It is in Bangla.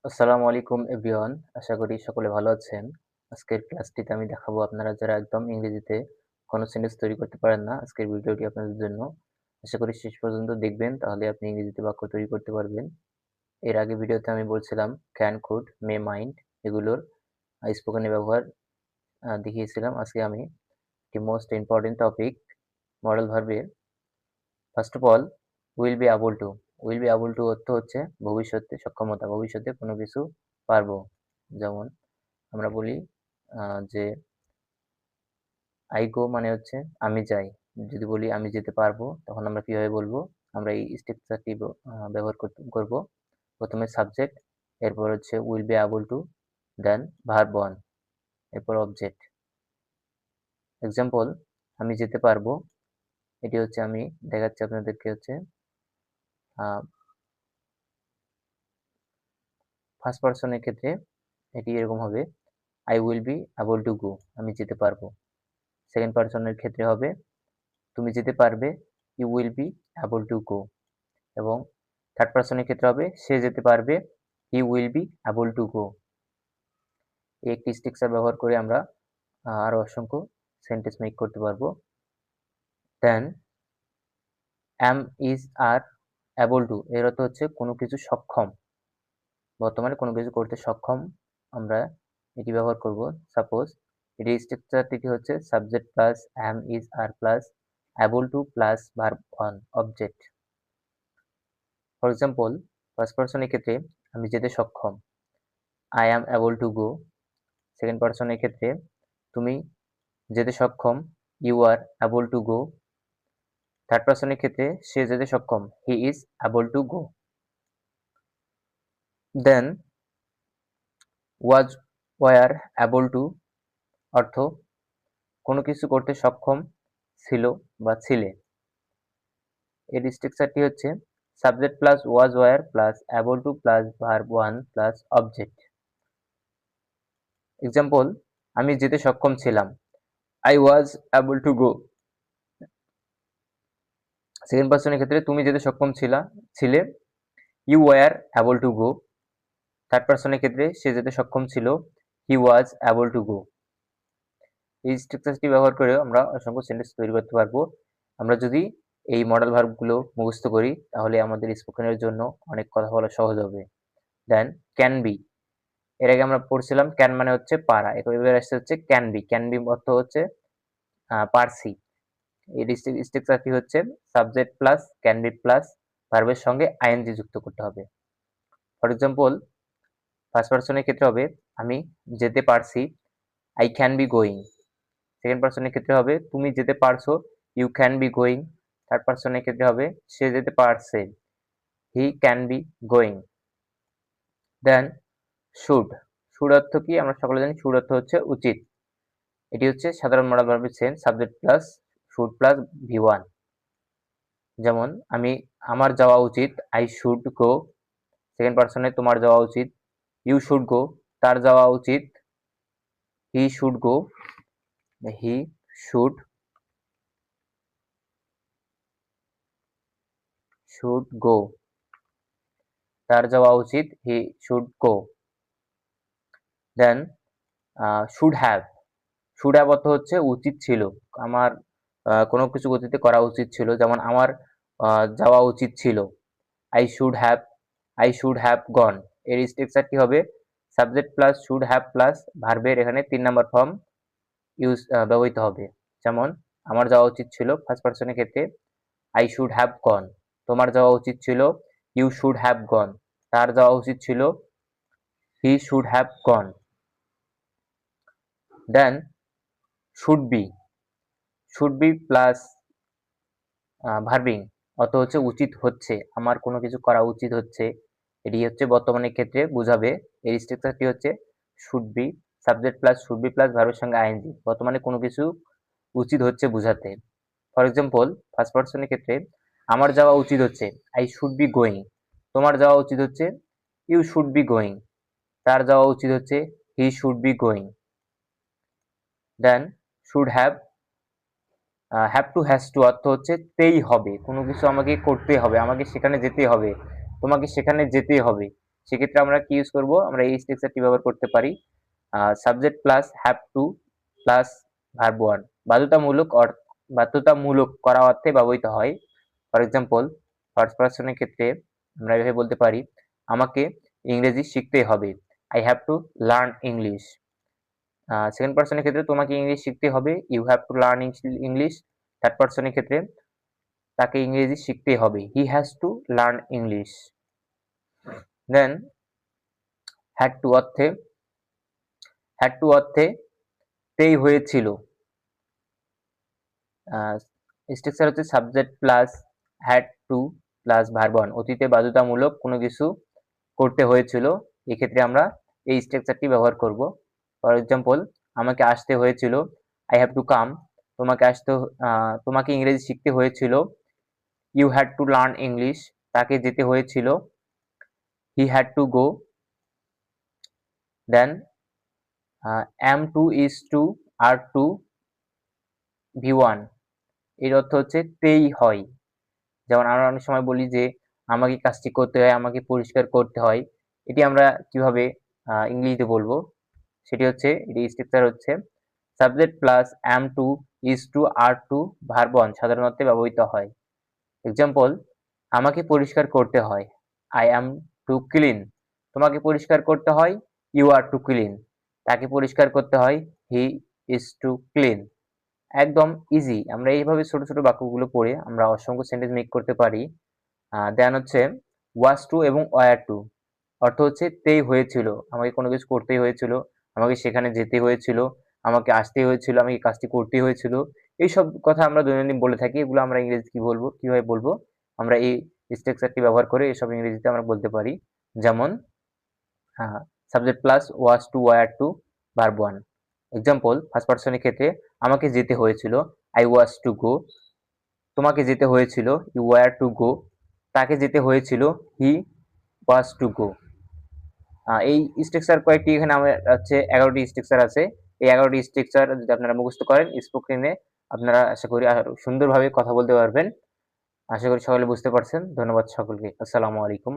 আসসালামু আলাইকুম এভরিওয়ান। আশা করি সকলে ভালো আছেন। আজকের ক্লাসটিতে আমি দেখাবো আপনারা যারা একদম ইংরেজিতে কোনো সেন্টেন্স তৈরি করতে পারেন না, আজকের ভিডিওটি আপনাদের জন্য। আশা করি শেষ পর্যন্ত দেখবেন, তাহলে আপনি ইংরেজিতে বাক্য তৈরি করতে পারবেন। এর আগে ভিডিওতে আমি বলছিলাম ক্যান, কুড, মে, মাইন্ড এগুলোর স্পোকেনে ব্যবহার দেখিয়েছিলাম। আজকে আমি একটি মোস্ট ইম্পোর্টেন্ট টপিক মডেল ভার্বের first of all will be able two. Will be able to অর্থ হচ্ছে ভবিষ্যতে সক্ষমতা, ভবিষ্যতে কোনো কিছু পারবো। যেমন আমরা বলি যে আই গো মানে হচ্ছে আমি যাই। যদি বলি আমি যেতে পারবো, তখন আমরা কিভাবে বলবো? আমরা এই স্ট্রাকচারটি ব্যবহার করব। প্রথমে সাবজেক্ট, এরপর হচ্ছে will be able to, then verb one, এরপর অবজেক্ট। এক্সাম্পল, আমি যেতে পারবো, এটি হচ্ছে আমি দেখাচ্ছি আপনাদেরকে হচ্ছে ফার্স্ট পারসনের ক্ষেত্রে এটি এরকম হবে, I will be able to গো, আমি যেতে পারবো। সেকেন্ড পারসনের ক্ষেত্রে হবে, তুমি যেতে পারবে, you will be able to go. এবং থার্ড পারসনের ক্ষেত্রে হবে, সে যেতে পারবে, he will be able to go. এই একটি স্ট্রাকচার ব্যবহার করে আমরা আরো অসংখ্য সেন্টেন্স মেক করতে পারবো। দেন অ্যাম, ইজ, আর, এবল টু এর অর্থ হচ্ছে কোনো কিছু সক্ষম, বর্তমানে কোনো কিছু করতে সক্ষম আমরা এটি ব্যবহার করব। সাপোজ এটি স্ট্রাকচারটি হচ্ছে subject plus am, is, are plus able to plus verb one, object. For example, first পারসনের ক্ষেত্রে আমি যেতে সক্ষম, I am able to go. Second পারসনের ক্ষেত্রে তুমি যেতে সক্ষম, you are able to go. Third পারসনের ক্ষেত্রে সে যেতে সক্ষম, he is able to go. Then was, were able to অর্থ কোনো কিছু করতে সক্ষম ছিল বা ছিলে। এর স্ট্রাকচারটি হচ্ছে subject plus was, were plus able to plus verb one plus object. Example, আমি যেতে সক্ষম ছিলাম, I was able to go. Second পারসনের ক্ষেত্রে তুমি যেতে সক্ষম ছিলে, you were able to go. Third পারসনের ক্ষেত্রে সে যেতে সক্ষম ছিল, হি ওয়াজ এবল টু গো। এই স্ট্রাকচারটি ব্যবহার করে আমরা অসংখ্য সেন্টেন্স তৈরি করতে পারবো। আমরা যদি এই মডেল ভার্বগুলো মুখস্থ করি, তাহলে আমাদের স্পোকেনের জন্য অনেক কথা বলা সহজ হবে। দেন ক্যান বি, এর আগে আমরা পড়ছিলাম ক্যান মানে হচ্ছে পারা, এবার আসছে হচ্ছে ক্যান বি। ক্যান বি অর্থ হচ্ছে পারছি। এই স্ট্রাকচারটি হচ্ছে subject plus can be plus ভার্বের সঙ্গে আইএনজি যুক্ত করতে হবে। ফর এক্সাম্পল, ফার্স্ট পারসনের ক্ষেত্রে হবে আমি যেতে পারছি, I can be going. Second পারসনের ক্ষেত্রে হবে তুমি যেতে পারছো, you can be going. Third পারসনের ক্ষেত্রে হবে সে যেতে পারছে, he can be going. Then should, should অর্থ কি আমরা সকলে জানি, শুড অর্থ হচ্ছে উচিত। এটি হচ্ছে সাধারণ মডেল ভার্বের sense, subject plus should plus V one. যেমন আমার যাওয়া উচিত, আই শুড গো। সেকেন্ড পারসনে তোমার যাওয়া উচিত, ইউ শুড গো। তার যাওয়া উচিত, he should go, he should should go. তার যাওয়া উচিত, he should go. Then should have, should have অর্থ হচ্ছে উচিত ছিল, আমার কোনো কিছু গতিতে করা উচিত ছিল। যেমন আমার যাওয়া উচিত ছিল, I should have, I should have গন। এর স্ট্রাকচার কি হবে, subject plus should have plus ভার্বের এখানে 3 নাম্বার ফর্ম ব্যবহৃত হবে। যেমন আমার যাওয়া উচিত ছিল, ফার্স্ট পারসনের ক্ষেত্রে আই শুড হ্যাভ গন। তোমার যাওয়া উচিত ছিল, ইউ শুড হ্যাভ গন। তার যাওয়া উচিত ছিল, he should have gone. Then should be, should be plus verbing অর্থ হচ্ছে উচিত হচ্ছে, আমার কোনো কিছু করা উচিত হচ্ছে, এটি হচ্ছে বর্তমানের ক্ষেত্রে বুঝাবে। এর স্ট্রাকচারটি হচ্ছে should be, subject plus should be plus ভার্বের সঙ্গে আইএনজি, বর্তমানে কোনো কিছু উচিত হচ্ছে বুঝাতে। ফর এক্সাম্পল, ফার্স্ট পারসনের ক্ষেত্রে আমার যাওয়া উচিত হচ্ছে, আই শুড বি গোয়িং। তোমার যাওয়া উচিত হচ্ছে, ইউ শুড বি গোয়িং। তার যাওয়া উচিত হচ্ছে, he should be going. Then should have, have to, has to অর্থ হচ্ছে তেই হবে, কোনো কিছু আমাকে করতে হবে, আমাকে সেখানে যেতে হবে, তোমাকে সেখানে যেতে হবে। সেক্ষেত্রে আমরা কি ইউজ করব, আমরা এই স্ট্রাকচারটি ব্যবহার করতে পারি subject plus have to plus verb one. বাধ্যতামূলক করা অর্থে ব্যবহৃত হয়। ফর এক্সাম্পল, ফার্স্ট পারসনের ক্ষেত্রে আমরা এভাবে বলতে পারি, আমাকে ইংরেজি শিখতে হবে, I have to learn English. Second পারসনের ক্ষেত্রে তোমাকে ইংলিশ শিখতে হবে, you have to learn English. Third পারসনের ক্ষেত্রে তাকে ইংরেজি শিখতে হবে, he has to learn English. Then had to অর্থে তেই হয়েছিল। স্ট্রাকচার হচ্ছে subject plus had to plus verb one. অতীতে বাধ্যতামূলক কোনো কিছু করতে হয়েছিল, এক্ষেত্রে আমরা এই স্ট্রাকচারটি ব্যবহার করব। ফর এক্সাম্পল, আমাকে আসতে হয়েছিল, আই হ্যাভ টু কাম। তোমাকে ইংরেজি শিখতে হয়েছিল, you had to learn English. তাকে যেতে হয়েছিল, he had to go. Then am to is to are to v1, এর অর্থ হচ্ছে তেই হয়। যেমন আমরা অনেক সময় বলি যে আমাকে কাজটি করতে হয়, আমাকে পরিষ্কার করতে হয়, এটি আমরা কিভাবে ইংরেজিতে বলবো, সেটি হচ্ছে এটি স্ট্রাকচার হচ্ছে subject plus am to is to are to verb one সাধারণত ব্যবহৃত হয়। এক্সাম্পল, আমাকে পরিষ্কার করতে হয়, আই অ্যাম টু ক্লিন। তোমাকে পরিষ্কার করতে হয়, ইউ আর টু ক্লিন। তাকে পরিষ্কার করতে হয়, হি ইজ টু ক্লিন। একদম ইজি। আমরা এইভাবে ছোট ছোট বাক্যগুলো পড়ে আমরা অসংখ্য সেন্টেন্স মেক করতে পারি। দেন হচ্ছে ওয়াজ টু এবং ওয়ার টু, অর্থ হচ্ছে তেই হয়েছিল, আমাকে কোনো কিছু করতেই হয়েছিল, আমাকে সেখানে যেতে হয়েছিল, আমাকে আসতে হয়েছিল, আমাকে কাজটি করতে হয়েছিল। এইসব কথা আমরা দৈনন্দিন বলে থাকি। এগুলো আমরা ইংরেজি কিভাবে বলবো, আমরা এই স্ট্রাকচারটি ব্যবহার করে এসব ইংরেজিতে আমরা বলতে পারি। যেমন subject plus was to were to verb one. Example, first পারসনের ক্ষেত্রে আমাকে যেতে হয়েছিল, আই ওয়াজ টু গো। তোমাকে যেতে হয়েছিল, ইউ ওয়ার টু গো। তাকে যেতে হয়েছিল, হি ওয়াজ টু গো। এই স্ট্রাকচার কয়েকটি এখানে আমার হচ্ছে 11টি স্ট্রাকচার আছে। এই 11টি স্ট্রাকচার যদি আপনারা মুখস্থ করেন, স্পোকেনে আপনারা আশা করি আরো সুন্দরভাবে কথা বলতে পারবেন। আশা করি সকলে বুঝতে পারছেন। ধন্যবাদ সকলকে। আসসালামু আলাইকুম।